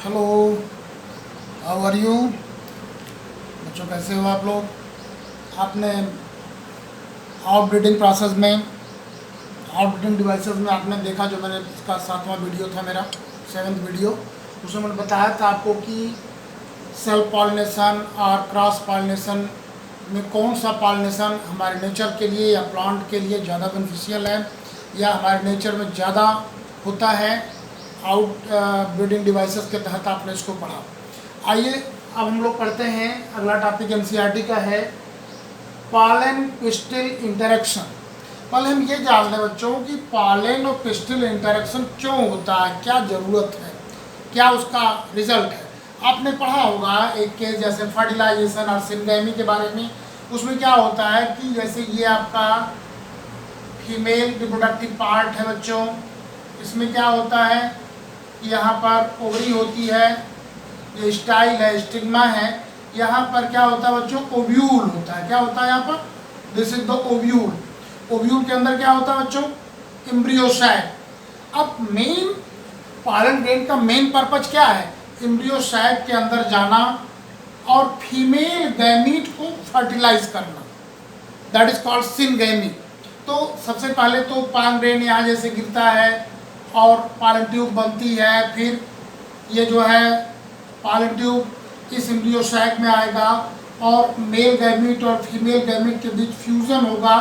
Hello, how are you बच्चों, कैसे हो आप लोग। आपने आउट ब्रीडिंग प्रोसेस में, आउट ब्रीडिंग डिवाइसेस में आपने देखा, जो मैंने इसका 7वां वीडियो था मेरा, 7th वीडियो, उसमें मैंने बताया था आपको कि सेल्फ पॉलिनेशन और क्रॉस पॉलिनेशन में कौन सा पॉलिनेशन हमारे नेचर के लिए या प्लांट के लिए ज़्यादा बेनिफिशियल है या हमारे नेचर में ज़्यादा होता है। आउट ब्रीडिंग डिवाइसेस के तहत आपने इसको पढ़ा। आइए अब हम लोग पढ़ते हैं, अगला टॉपिक एनसीईआरटी का है पॉलन पिस्टिल इंटरेक्शन। पहले हम ये जान लें बच्चों कि पॉलन और पिस्टिल इंटरेक्शन क्यों होता है, क्या ज़रूरत है, क्या उसका रिजल्ट है। आपने पढ़ा होगा एक केस जैसे फर्टिलाइजेशन और सिनगेमी के बारे में। उसमें क्या होता है कि जैसे ये आपका फीमेल रिप्रोडक्टिव पार्ट है बच्चों, इसमें क्या होता है कि यहाँ पर ओवरी होती है, ये स्टाइल है, स्टिग्मा है। यहाँ पर क्या होता है बच्चों, ओव्यूल होता है। क्या होता है यहाँ पर, this is the ovule. Ovule के अंदर क्या होता है बच्चों, एम्ब्रियोसाइट। अब मेन पॉलन ग्रेन का मेन पर्पज क्या है, एम्ब्रियोसाइट के अंदर जाना और फीमेल गैमीट को फर्टिलाइज करना, दैट इज कॉल्ड सिनगेमी। तो सबसे पहले तो पॉलन ग्रेन यहाँ जैसे गिरता है और पॉलन ट्यूब बनती है, फिर ये जो है पॉलन ट्यूब इस एम्ब्रियोसाइट में आएगा और मेल गैमीट और फीमेल गैमीट के बीच फ्यूजन होगा,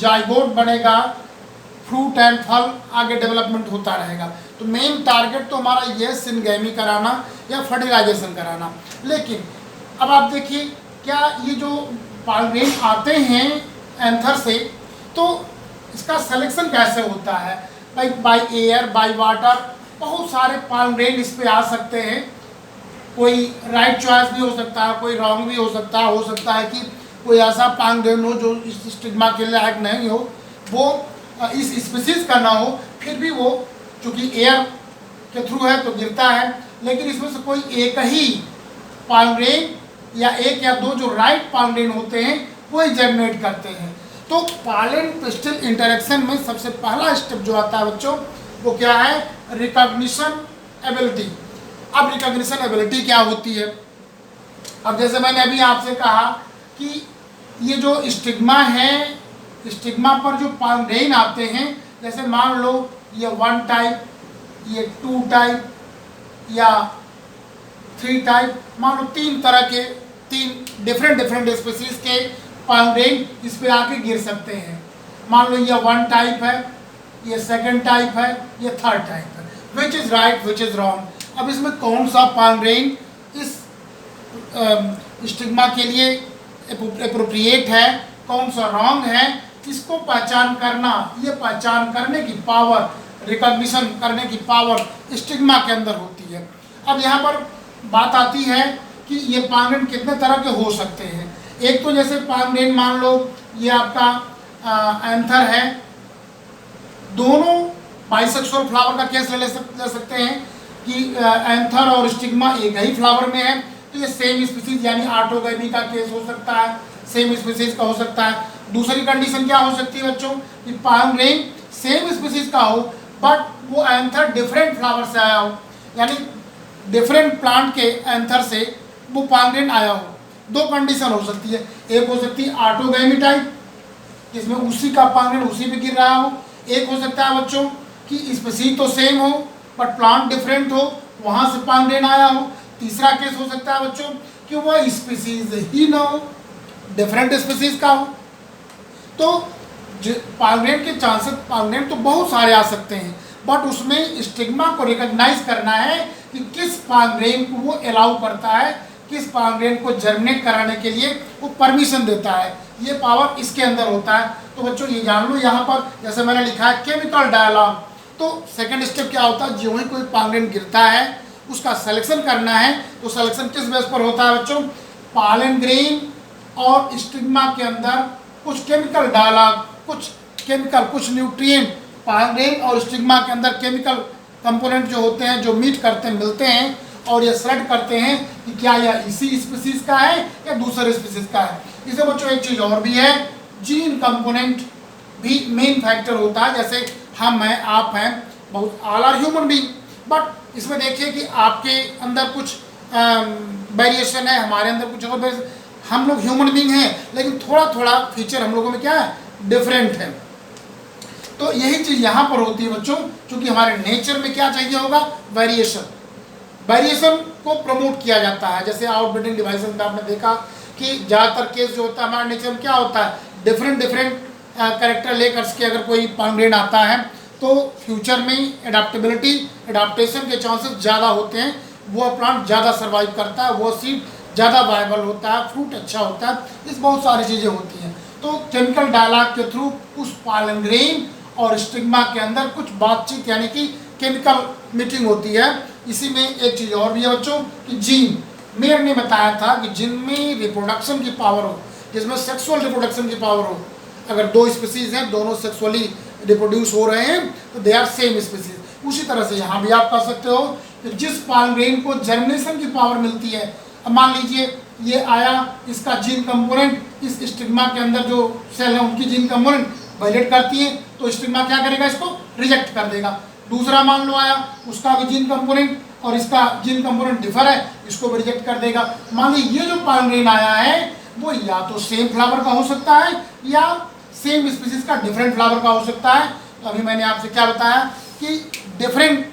जाइगोट बनेगा, फ्रूट एंड फल आगे डेवलपमेंट होता रहेगा। तो मेन टारगेट तो हमारा ये सिनगेमी कराना या फर्टिलाइजेशन कराना। लेकिन अब आप देखिए, क्या ये जो पॉलन ग्रेन आते हैं एंथर से, तो इसका सिलेक्शन कैसे होता है, बाय एयर, बाय वाटर। बहुत सारे पॉलन ग्रेन इस पे आ सकते हैं। कोई राइट चॉइस भी हो सकता है, कोई रॉन्ग भी हो सकता है। हो सकता है कि कोई ऐसा पॉलन ग्रेन हो जो इस स्टिग्मा के लायक नहीं हो, वो इस स्पीसीज का ना हो, फिर भी वो चूँकि एयर के थ्रू है तो गिरता है। लेकिन इसमें से कोई एक ही पॉलन ग्रेन या एक या दो जो राइट पॉलन ग्रेन होते हैं वो जर्मिनेट करते हैं। तो पॉलन पिस्टिल इंटरेक्शन में सबसे पहला स्टेप जो आता है बच्चों, वो क्या है, रिकॉग्निशन एबिलिटी। अब रिकॉग्निशन एबिलिटी क्या होती है, अब जैसे मैंने अभी आपसे कहा कि ये जो स्टिग्मा है, स्टिग्मा पर जो पॉलन ग्रेन आते हैं, जैसे मान लो ये 1 टाइप, ये 2 टाइप या 3 टाइप, मान लो 3 तरह के, 3 डिफरेंट स्पीसीज के पॉलन ग्रेन इस पे आके गिर सकते हैं। मान लो ये 1 टाइप है, ये 2nd टाइप है, ये 3rd टाइप है। Which is right, which is wrong. अब इसमें कौन सा पॉलन ग्रेन इस स्टिग्मा के लिए एप्रोप्रिएट है, कौन सा रॉन्ग है, इसको पहचान करना, ये पहचान करने की पावर, रिकॉग्निशन करने की पावर स्टिग्मा के अंदर होती है। अब यहाँ पर बात आती है कि ये पॉलन ग्रेन कितने तरह के हो सकते हैं। एक तो जैसे पॉलन ग्रेन मान लो ये आपका एंथर है, दोनों बाइसेक्सुअल फ्लावर का केस ले सकते हैं कि एंथर और स्टिग्मा एक ही फ्लावर में है, तो ये सेम स्पीसीज यानी ऑटोगैमी का केस हो सकता है, सेम स्पीसीज का हो सकता है। दूसरी कंडीशन क्या हो सकती है बच्चों, कि पॉलन ग्रेन सेम स्पीसीज का हो बट वो एंथर डिफरेंट फ्लावर से आया हो, यानी डिफरेंट प्लांट के एंथर से वो पॉलन ग्रेन आया हो। 2 कंडीशन हो सकती है, एक हो सकती है ऑटोगैमी टाइप, जिसमें उसी का पॉलन ग्रेन उसी पे गिर रहा हो। एक हो सकता है बच्चों कि स्पीसीज तो सेम हो बट प्लांट डिफरेंट हो, वहाँ से पॉलन ग्रेन आया हो। तीसरा केस हो सकता है बच्चों कि वह स्पीसीज ही ना हो, डिफरेंट स्पीसीज का हो। तो पॉलन ग्रेन के चांसेस, पॉलन ग्रेन तो बहुत सारे आ सकते हैं, बट उसमें स्टिग्मा को रिकॉग्नाइज करना है कि किस पॉलन ग्रेन को वो अलाउ करता है, किस पॉलन ग्रेन को जर्मिनेट कराने के लिए वो परमिशन देता है। ये पावर इसके अंदर होता है। तो बच्चों ये जान लो, यहाँ पर जैसे मैंने लिखा है केमिकल डायलॉग, तो सेकंड स्टेप क्या होता है, जो ही कोई पॉलन ग्रेन गिरता है उसका सिलेक्शन करना है। तो सिलेक्शन किस बेस पर होता है बच्चों, पॉलन ग्रेन और स्टिग्मा के अंदर कुछ केमिकल डायलॉग, कुछ केमिकल, कुछ न्यूट्रिएंट पॉलन ग्रेन और स्टिग्मा के अंदर केमिकल कंपोनेंट जो होते हैं, जो मीट करते हैं, मिलते हैं और ये सेलेक्ट करते हैं कि क्या यह इसी स्पीसीज का है या दूसरे स्पीसीज का है। इसे बच्चों एक चीज़ और भी है, जीन कंपोनेंट भी मेन फैक्टर होता है। जैसे हम हैं, आप हैं, बहुत all are human being, but इसमें देखिए कि आपके अंदर कुछ वेरिएशन है, हमारे अंदर कुछ और वेरिएशन, हम लोग ह्यूमन बीइंग हैं, लेकिन थोड़ा थोड़ा फीचर हम लोगों में क्या है, डिफरेंट है। तो यही चीज़ यहाँ पर होती है बच्चों, क्योंकि हमारे नेचर में क्या चाहिए होगा, वेरिएशन। वेरिएशन को प्रमोट किया जाता है। जैसे आउटब्रीडिंग डिवाइसेस में आपने देखा कि ज़्यादातर केस जो होता है हमारे नेचर में क्या होता है, डिफरेंट कैरेक्टर लेकर के अगर कोई पांगरेन आता है तो फ्यूचर में एडाप्टेशन के चांसेस ज़्यादा होते हैं, वो प्लांट ज़्यादा सर्वाइव करता है, वो सीड ज़्यादा वायबल होता है, फ्रूट अच्छा होता है, इस बहुत सारी चीज़ें होती हैं। तो केमिकल डायलॉग के थ्रू उस पॉलन ग्रेन और स्टिग्मा के अंदर कुछ बातचीत यानी कि केमिकल मीटिंग होती है। इसी में एक चीज़ और भी है बच्चों कि जीन, मेयर ने बताया था कि जिनमें रिप्रोडक्शन की पावर हो, जिसमें सेक्सुअल रिप्रोडक्शन की पावर हो, अगर दो स्पीसीज हैं दोनों सेक्सुअली रिप्रोड्यूस हो रहे हैं तो दे आर सेम स्पीसीज। उसी तरह से यहाँ भी आप कह सकते हो कि जिस पॉलन ग्रेन को जर्मिनेशन की पावर मिलती है, अब मान लीजिए ये आया, इसका जीन कंपोनेंट इस स्टिग्मा के अंदर जो सेल है उनकी जीन कंपोनेंट वायलेट करती है, तो स्टिग्मा क्या करेगा, इसको रिजेक्ट कर देगा। दूसरा मान लो आया, उसका भी जीन कंपोनेंट और इसका जीन कंपोनेंट डिफर है, इसको भी रिजेक्ट कर देगा। मान लीजिए ये जो पॉलन ग्रेन आया है वो या तो सेम फ्लावर का हो सकता है या सेम स्पीसीज का डिफरेंट फ्लावर का हो सकता है। तो अभी मैंने आपसे क्या बताया कि डिफरेंट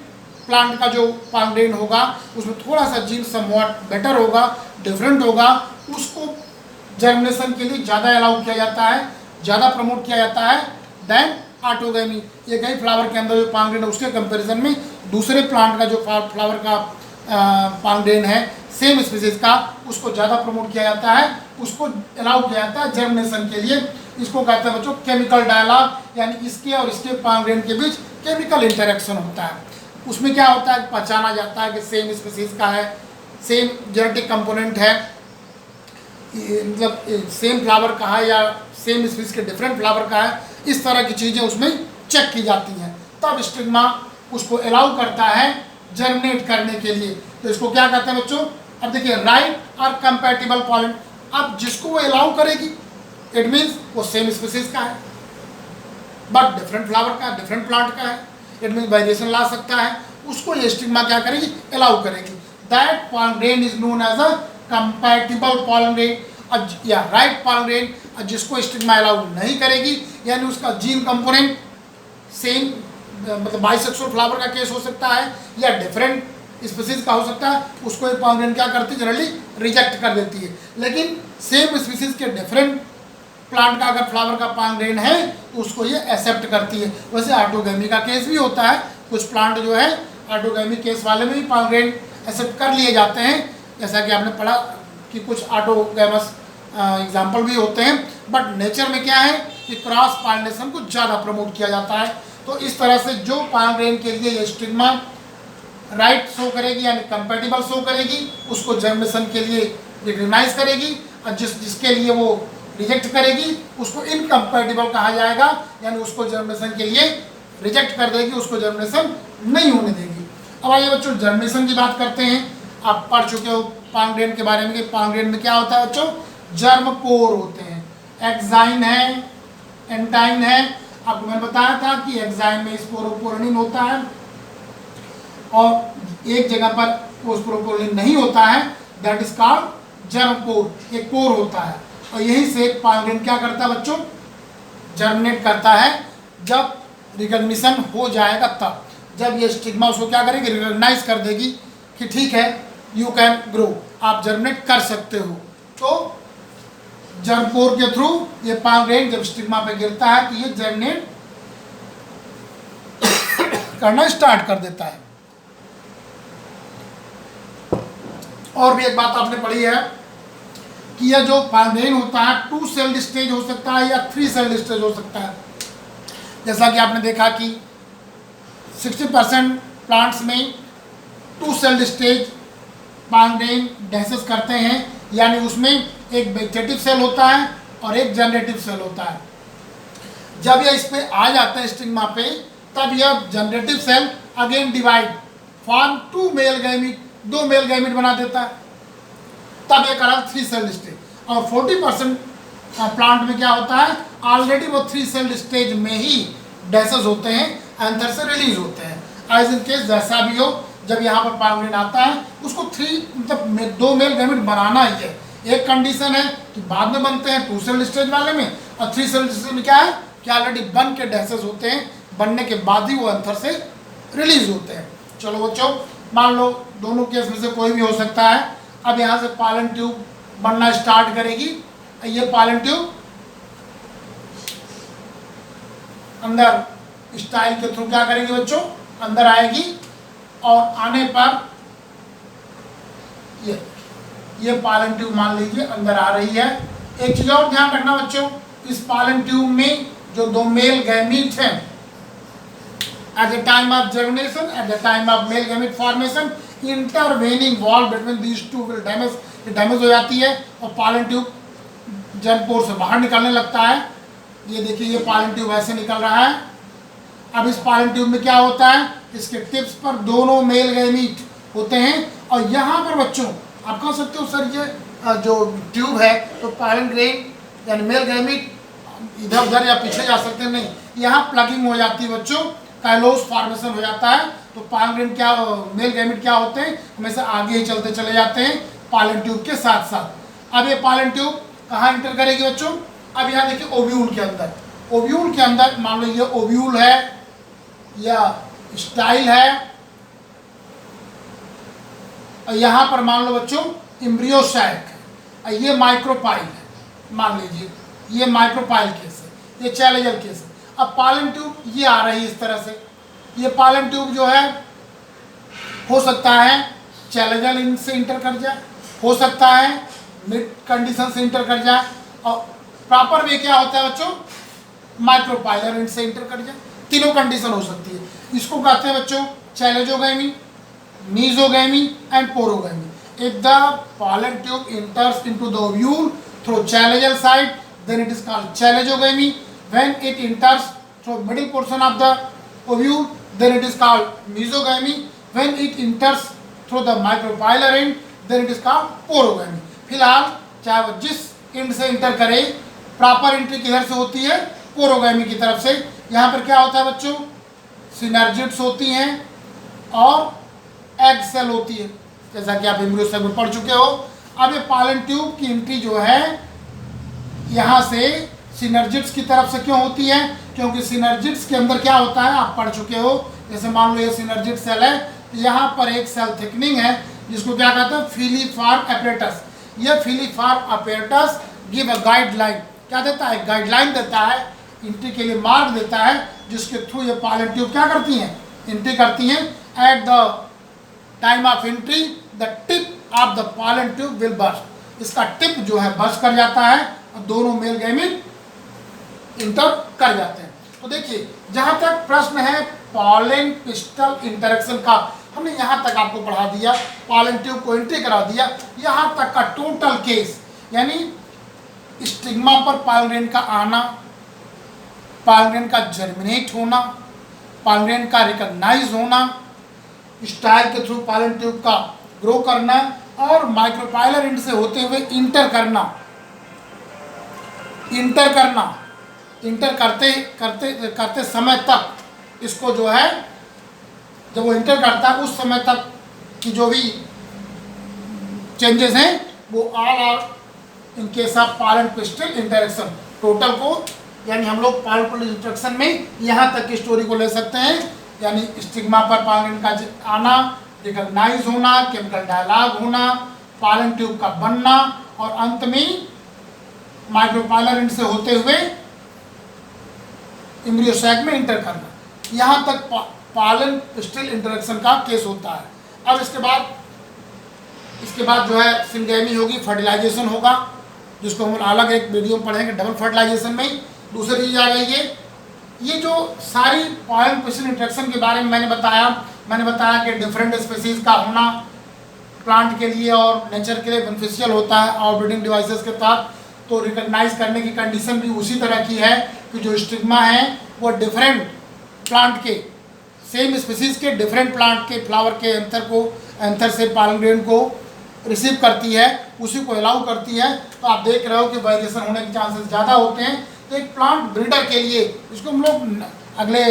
प्लांट का जो पॉलन ग्रेन होगा उसमें थोड़ा सा जीन समवॉट बेटर होगा, डिफरेंट होगा, उसको जर्मिनेशन के लिए ज़्यादा अलाउ किया जाता है, ज़्यादा प्रमोट किया जाता है देन ऑटोगैमी। एक ही फ्लावर के अंदर जो पॉलन ग्रेन है उसके कंपैरिजन में दूसरे प्लांट का जो फ्लावर का पॉलन ग्रेन है सेम स्पीसीज का, उसको ज़्यादा प्रमोट किया जाता है, उसको अलाउ किया जाता है जर्मिनेशन के लिए। इसको कहते हैं बच्चों केमिकल डायलॉग, यानी इसके और इसके पॉलन ग्रेन के बीच केमिकल इंटरेक्शन होता है। उसमें क्या होता है, पहचाना जाता है कि सेम स्पीसीज का है, सेम जेनेटिक कंपोनेंट है, मतलब सेम फ्लावर का है या सेम स्पीसीज के डिफरेंट फ्लावर का है, इस तरह की चीज़ें उसमें चेक की जाती हैं। तब स्टिग्मा उसको अलाउ करता है जर्मिनेट करने के लिए। तो इसको क्या कहते हैं बच्चों, अब देखिए राइट और कंपैटिबल पॉलन, अब जिसको वो अलाउ करेगी इट मीन्स वो सेम स्पीसीज का है बट डिफरेंट फ्लावर का, डिफरेंट प्लांट का है, इट मीन्स वेरिएशन ला सकता है, उसको ये स्टिग्मा क्या करेगी, अलाउ करेगी। That pollen grain is known as a compatible pollen grain या राइट पॉलन ग्रेन। जिसको स्टिग्मा अलाउ नहीं करेगी यानी उसका जीन कंपोनेंट सेम, मतलब बाइसेक्सुअल फ्लावर का केस हो सकता है या डिफरेंट स्पीसीज का हो सकता है, उसको एक पॉलन ग्रेन क्या करती है, जनरली रिजेक्ट कर देती है। लेकिन सेम स्पीसीज के डिफरेंट प्लांट का अगर फ्लावर का पॉलन ग्रेन है तो उसको ये एक्सेप्ट करती है। वैसे ऑटोगैमी का केस भी होता है, कुछ प्लांट जो है ऑटोगैमी केस वाले में भी पॉलन ग्रेन एक्सेप्ट कर लिए जाते हैं, जैसा कि आपने पढ़ा कि कुछ ऑटोगैमस एग्जाम्पल भी होते हैं। बट नेचर में क्या है कि क्रॉस पॉलिनेशन को ज़्यादा प्रमोट किया जाता है। तो इस तरह से जो पॉलन ग्रेन के लिए ये स्टिग्मा राइट शो करेगी यानी कंपैटिबल शो करेगी, उसको जर्मिनेशन के लिए रिकग्नाइज करेगी, और जिसके लिए वो रिजेक्ट करेगी उसको इनकम्पैटिबल कहा जाएगा, यानी उसको जर्मिनेशन के लिए रिजेक्ट कर देगी, उसको जर्मिनेशन नहीं होने देगी। अब आइए बच्चों जर्मिनेशन की बात करते हैं। आप पढ़ चुके हो पॉलन ग्रेन के बारे में कि पॉलन ग्रेन में क्या होता है बच्चों, जर्म कोर होते हैं, एक्साइन है, एंटाइन है। आपको मैंने बताया था कि एक्साइन में स्पोरोपोलिन होता है और एक जगह पर स्पोरोपोलिन नहीं होता है, that is called germ core, एक कोर होता है। और यही से पॉलन ग्रेन क्या करता है बच्चों, जर्मिनेट करता है। जब रिकग्निशन हो जाएगा तब, जब ये स्टिग्मा उसको क्या करेगी, रिकग्नाइज कर देगी कि ठीक है यू कैन ग्रो, आप जर्मिनेट कर सकते हो। तो जर्म कोर के थ्रू ये पॉलन ग्रेन जब स्टिग्मा पे गिरता है तो ये जर्मिनेट करना स्टार्ट कर देता है। और भी एक बात आपने पढ़ी है कि यह जो पॉलन ग्रेन होता है 2 सेल्ड स्टेज हो सकता है या 3 सेल्ड स्टेज हो सकता है। जैसा कि आपने देखा कि 60% प्लांट्स में 2 सेल्ड स्टेज पॉलन ग्रेन डेंसेस करते हैं, यानी उसमें एक वेजिटेटिव सेल होता है और एक जनरेटिव सेल होता है। जब यह इस पे आ जाता है स्टिग्मा पे, तब यह generative cell again divide form 2 male gamete, 2 male gamete बना देता है, तब यह करा 3 सेल्ड स्टेज। और 40% प्लांट में क्या होता है, ऑलरेडी वो 3 सेल्ड स्टेज में ही डेसेस होते हैं, एंथर से रिलीज होते हैं। एज इन केस जैसा भी हो, जब यहाँ पर पॉलन ग्रेन आता है उसको 3 मतलब 2 मेल गैमेट बनाना ही है। एक कंडीशन है कि बाद में बनते हैं 2 सेल स्टेज वाले में, और 3 सेल स्टेज में क्या है कि ऑलरेडी बन के डैसेस होते हैं, बनने के बाद ही वो अंदर से रिलीज होते हैं। चलो बच्चों, मान लो दोनों केस में से कोई भी हो सकता है। अब यहाँ से पॉलन ट्यूब बनना स्टार्ट करेगी। ये पॉलन ट्यूब अंदर स्टाइल के थ्रू क्या करेगी बच्चों, अंदर आएगी, और आने पर ये पॉलन ट्यूब मान लीजिए अंदर आ रही है। एक चीज और ध्यान रखना बच्चों, इस पॉलन ट्यूब में जो 2 मेल गैमीट हैं, at the time of germination, at the time of male gamete formation, intervening wall between these two will damage हो जाती है, और पॉलन ट्यूब जब पोर से बाहर निकलने लगता है। ये देखिए, ये पॉलन ट्यूब ऐसे निकल रहा है। अब इस पॉलन ट्यूब में क्या होता है, इसके टिप्स पर दोनों मेल गैमीट होते हैं, और यहाँ पर बच्चों आप कह सकते हो सर ये जो ट्यूब है तो पॉलन ग्रेन यानी मेल गैमीट इधर उधर या पीछे जा सकते हैं, नहीं, यहाँ प्लगिंग हो जाती है बच्चों, काइलोस फॉर्मेशन हो जाता है। तो पॉलन ग्रेन क्या, मेल गैमीट क्या होते हैं, हमेशा आगे ही चलते चले जाते हैं पॉलन ट्यूब के साथ साथ। अब ये पॉलन ट्यूब कहाँ इंटर करेगी बच्चों, अब यहाँ देखिए ओव्यूल के अंदर, ओव्यूल के अंदर मान लो ये ओव्यूल है या स्टाइल है, और यहाँ पर मान लो बच्चों एम्ब्रियो सैक है, ये माइक्रोपाइल है, मान लीजिए ये माइक्रोपाइल केस है, ये चैलेंजर केस है। अब पॉलन ट्यूब ये आ रही है इस तरह से, ये पॉलन ट्यूब जो है हो सकता है चैलेंजर इन से इंटर कर जाए, हो सकता है मिड कंडीशन से इंटर कर जाए, और प्रॉपर वे क्या होता है बच्चों, माइक्रोपाइलर इन से इंटर कर जाए। तीनों कंडीशन हो सकती है। इसको कहते हैं बच्चों chalazogamy, mesogamy and porogamy. If the pollen tube enters into the ovule through chalageal side, then it is called chalageogamy. When it enters through middle portion of the ovule, then it is called mesogamy. When it enters through the micropylar end, then it is called porogamy. फिलहाल चाहे वो जिस and से inter करे, proper entry किधर से होती है, पोरोगैमी की तरफ से। यहाँ पर क्या होता है बच्चों, सिनर्जिड्स होती हैं और एग सेल होती है, जैसा कि आप एम्ब्रियो सेल में पढ़ चुके हो। अब ये पॉलन ट्यूब की एंट्री जो है यहाँ से सिनर्जिड्स की तरफ से क्यों होती है, क्योंकि सिनर्जिड्स के अंदर क्या होता है आप पढ़ चुके हो। जैसे मान लो ये सिनर्जिड सेल है, यहाँ पर एक सेल थिकनिंग है जिसको क्या कहते हैं, फिलीफॉर्म अपैरेटस। यह filiform apparatus give a guideline, क्या देता है, गाइडलाइन देता है, एंट्री के लिए मार्ग देता है, जिसके थ्रू ये पॉलन ट्यूब क्या करती हैं, एंट्री करती हैं। At the time of entry the tip of the pollen tube will burst, इसका टिप जो है बर्स्ट कर जाता है और दोनों मेल गैमीट इंटर कर जाते हैं। तो देखिए जहाँ तक प्रश्न है पॉलन पिस्टल इंटरेक्शन का, हमने यहाँ तक आपको पढ़ा दिया, पॉलन ट्यूब को एंट्री करा दिया, यहाँ तक का टोटल केस, यानी स्टिग्मा पर पॉलन ग्रेन का आना, पॉलन ग्रेन का जर्मिनेट होना, पॉलन ग्रेन का रिकॉग्नाइज होना, स्टाइल के थ्रू पॉलन ट्यूब का ग्रो करना, और माइक्रोपाइलर एंड से होते हुए इंटर करते समय तक इसको जो है, जब वो इंटर करता है उस समय तक की जो भी चेंजेस हैं वो all are in case of pollen pistil interaction. Total को यानी हम लोग पॉलन पिस्टल इंटरेक्शन में यहाँ तक की स्टोरी को ले सकते हैं, यानी स्टिग्मा पर पॉलन का आना, रिकॉग्नाइज होना, केमिकल डायलॉग होना, पॉलन ट्यूब का बनना, और अंत में माइक्रोपाइलर एंड से होते हुए एम्ब्रियो सैक में इंटर करना। यहाँ तक पॉलन पिस्टल इंटरेक्शन का केस होता है। अब इसके बाद जो है सिंगेमी होगी, फर्टिलाइजेशन होगा, जिसको हम अलग एक वीडियो में पढ़ेंगे डबल फर्टिलाइजेशन में। दूसरी चीज़ आ गई ये जो सारी पॉलन पिस्टल इंटरेक्शन के बारे में मैंने बताया कि डिफरेंट स्पीसीज का होना प्लांट के लिए और नेचर के लिए बेनिफिशियल होता है और ब्रीडिंग डिवाइसेस के तहत। तो रिकॉग्नाइज करने की कंडीशन भी उसी तरह की है कि जो स्टिग्मा है वो डिफरेंट प्लांट के, सेम स्पीसीज के डिफरेंट प्लांट के फ्लावर के एंथर से पॉलन ग्रेन को रिसीव करती है, उसी को अलाउ करती है। तो आप देख रहे हो कि वेरिएशन होने के चांसेस ज़्यादा होते हैं। तो एक प्लांट ब्रीडर के लिए, इसको हम लोग अगले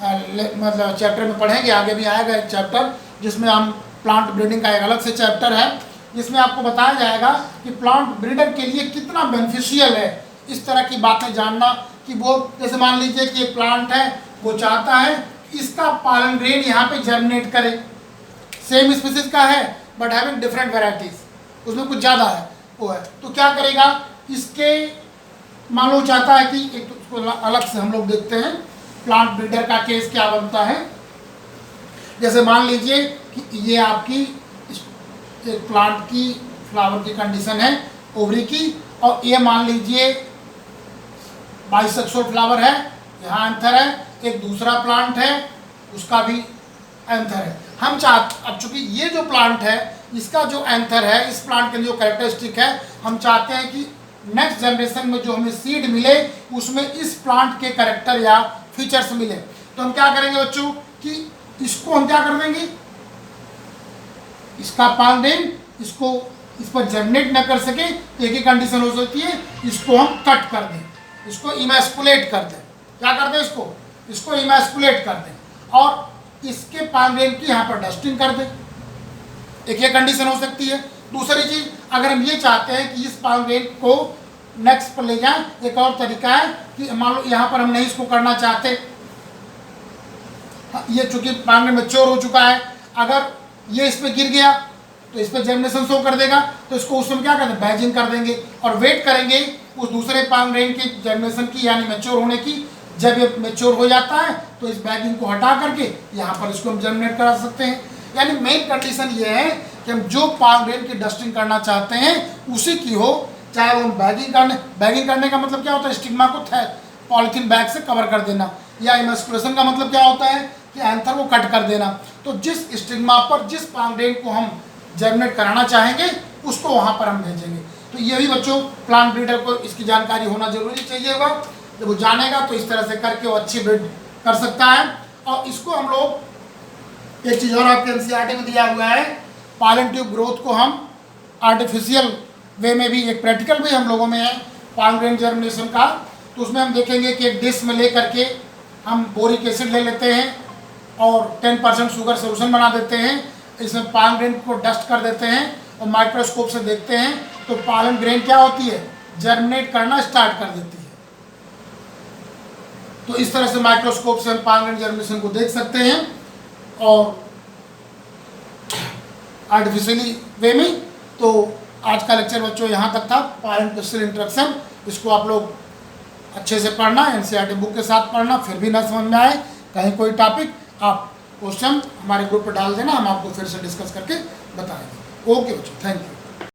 मतलब चैप्टर में पढ़ेंगे, आगे भी आएगा एक चैप्टर जिसमें हम प्लांट ब्रीडिंग का एक अलग से चैप्टर है, जिसमें आपको बताया जाएगा कि प्लांट ब्रीडर के लिए कितना बेनिफिशियल है इस तरह की बातें जानना। कि वो जैसे मान लीजिए कि एक प्लांट है, वो चाहता है इसका पालन ग्रेन यहाँ पे जर्मिनेट करे, सेम स्पीसीज का है बट हैविंग डिफरेंट वेराइटीज, उसमें कुछ ज़्यादा है वो है, तो क्या करेगा, इसके मान लो चाहता है कि एक उसको अलग से हम लोग देखते हैं प्लांट ब्रीडर का केस क्या बनता है। जैसे मान लीजिए कि ये आपकी एक प्लांट की फ्लावर की कंडीशन है ओवरी की, और ये मान लीजिए बाइसेक्सुअल फ्लावर है, यहाँ एंथर है, एक दूसरा प्लांट है उसका भी एंथर है। हम अब चूंकि ये जो प्लांट है इसका जो एंथर है, इस प्लांट के जो कैरेक्टरिस्टिक है, हम चाहते हैं कि नेक्स्ट जनरेशन में जो हमें सीड मिले उसमें इस प्लांट के कैरेक्टर या फीचर्स मिले। तो हम क्या करेंगे बच्चों कि इसको हम क्या कर देंगे, इसका पालन ग्रेन इसको इस पर जर्मिनेट न कर सके, एक ही कंडीशन हो सकती है, इसको हम कट कर दें, इसको इमैस्कुलेट कर दें। क्या कर दें, इसको इमैस्कुलेट कर दें और इसके पालन ग्रेन की यहाँ पर डस्टिंग कर दें, एक ये कंडीशन हो सकती है। दूसरी चीज़, अगर हम ये चाहते हैं कि इस पालन ग्रेन को नेक्स्ट पर ले जाएं, एक और तरीका है कि मान लो यहाँ पर हम नहीं इसको करना चाहते, ये चूंकि पालन ग्रेन मैच्योर हो चुका है, अगर ये इस पर गिर गया तो इस पर जर्मिनेशन शो कर देगा, तो इसको उस समय क्या करते हैं, बैजिंग कर देंगे और वेट करेंगे उस दूसरे पालन ग्रेन की जर्मिनेशन की यानी मैच्योर होने की। जब ये मैच्योर हो जाता है तो इस बैगिंग को हटा करके यहाँ पर इसको हम जर्मिनेट करा सकते हैं। यानी मेन कंडीशन ये है कि हम जो पालन ग्रेन की डस्टिंग करना चाहते हैं उसी की हो, चाहे वो हम बैगिंग करने का मतलब क्या होता है, स्टिग्मा को पॉलीथीन बैग से कवर कर देना, या इमैस्कुलेशन का मतलब क्या होता है कि एंथर को कट कर देना। तो जिस स्टिग्मा पर जिस पालन ग्रेन को हम जर्मिनेट कराना चाहेंगे उसको वहाँ पर हम भेजेंगे। तो ये भी बच्चों प्लांट ब्रीडर को इसकी जानकारी होना जरूरी चाहिए होगा, जब वो जानेगा तो इस तरह से करके वो अच्छी ब्रीड कर सकता है। और इसको हम लोग एक चीज़ और आपके एनसीईआरटी में दिया हुआ है, पालन ट्यूब ग्रोथ को हम आर्टिफिशियल वे में भी, एक प्रैक्टिकल भी हम लोगों में है पालन ग्रेन जर्मिनेशन का। तो उसमें हम देखेंगे कि एक डिश में ले करके हम बोरिक एसिड ले लेते हैं और 10% शुगर सोल्यूशन बना देते हैं, इसमें पालन ग्रेन को डस्ट कर देते हैं और माइक्रोस्कोप से देखते हैं तो पालन ग्रेन क्या होती है, जर्मिनेट करना स्टार्ट कर देती है। तो इस तरह से माइक्रोस्कोप से हम पालन ग्रेन जर्मिनेशन को देख सकते हैं और आर्टिफिशियली वे में। तो आज का लेक्चर बच्चों यहाँ तक था, पालन क्रिस्टल इंट्रोडक्शन। इसको आप लोग अच्छे से पढ़ना, एनसीईआरटी बुक के साथ पढ़ना, फिर भी ना समझ में आए कहीं कोई टॉपिक, आप क्वेश्चन हमारे ग्रुप पर डाल देना, हम आपको फिर से डिस्कस करके बताएंगे। ओके बच्चों, थैंक यू।